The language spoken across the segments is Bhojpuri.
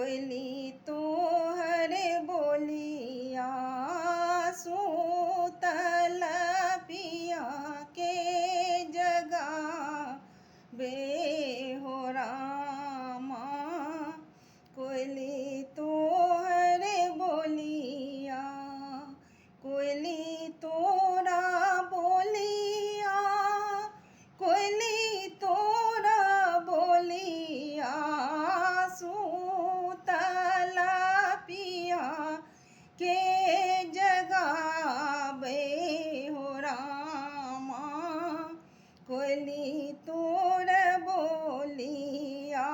कोयली तोहर बोलिया सूतल पिया के जगा बे हो रामा। कोयली तोहर बोलिया, कोयली तोरा बोलिया, कोयली तोरा बोलिया सूतल पिया के जगावे हो रामा। कोयली तोर बोलिया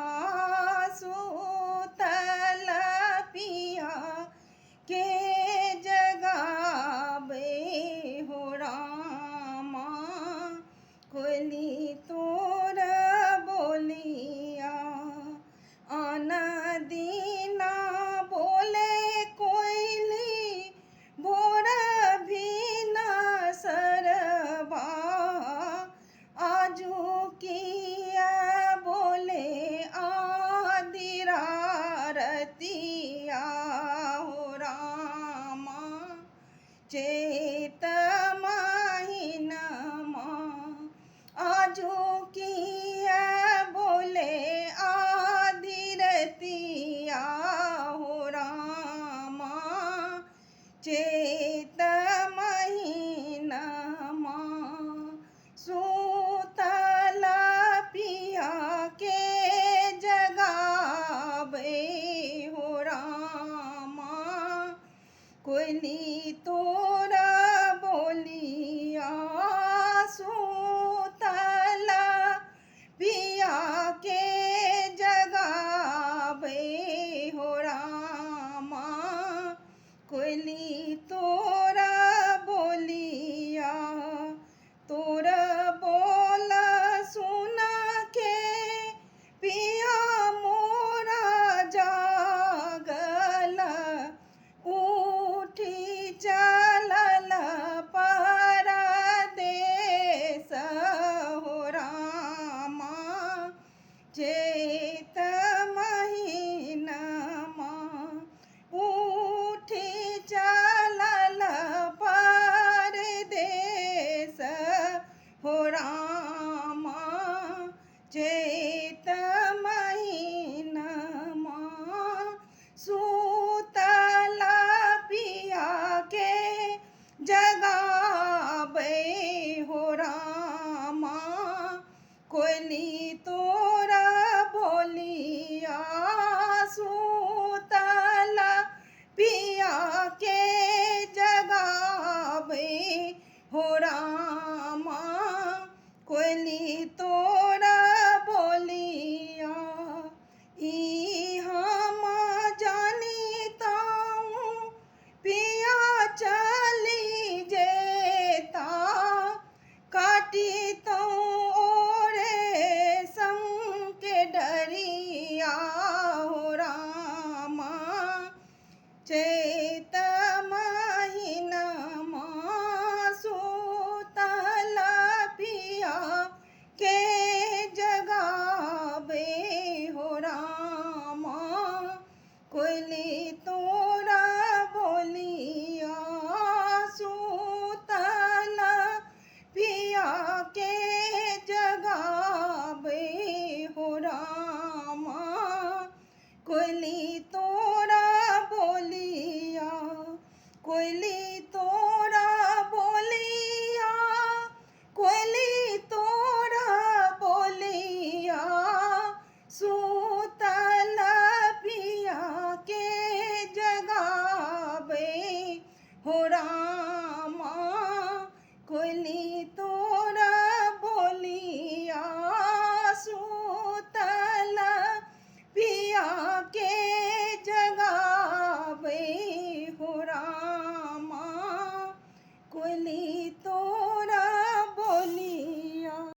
सूतल पिया के जगावे हो रामा। कोयली तोर बोलिया अनदीना बोले कोयली भोर भी न सरबा। आजू किया बोले आदि रतिया हो रामा। चेत महीनमा आजू किया बोले आदि रतिया हो रामा। चेत महीनमा सूतल पिया के जगावे हो रामा। कोयली तोर बोलिया सूतल पिया के जगावे हो रामा। कोयली तोर बोलिया तोर बोल सुन के पिया मोरा जागल। उठी चलल परदेस हो रामा। चेत महीनमा उठी चलल परदेस हो रामा। चेत महीनमा सूतल पिया के जगावे हो रामा। कोयली तोर बोलिया सूतल पिया के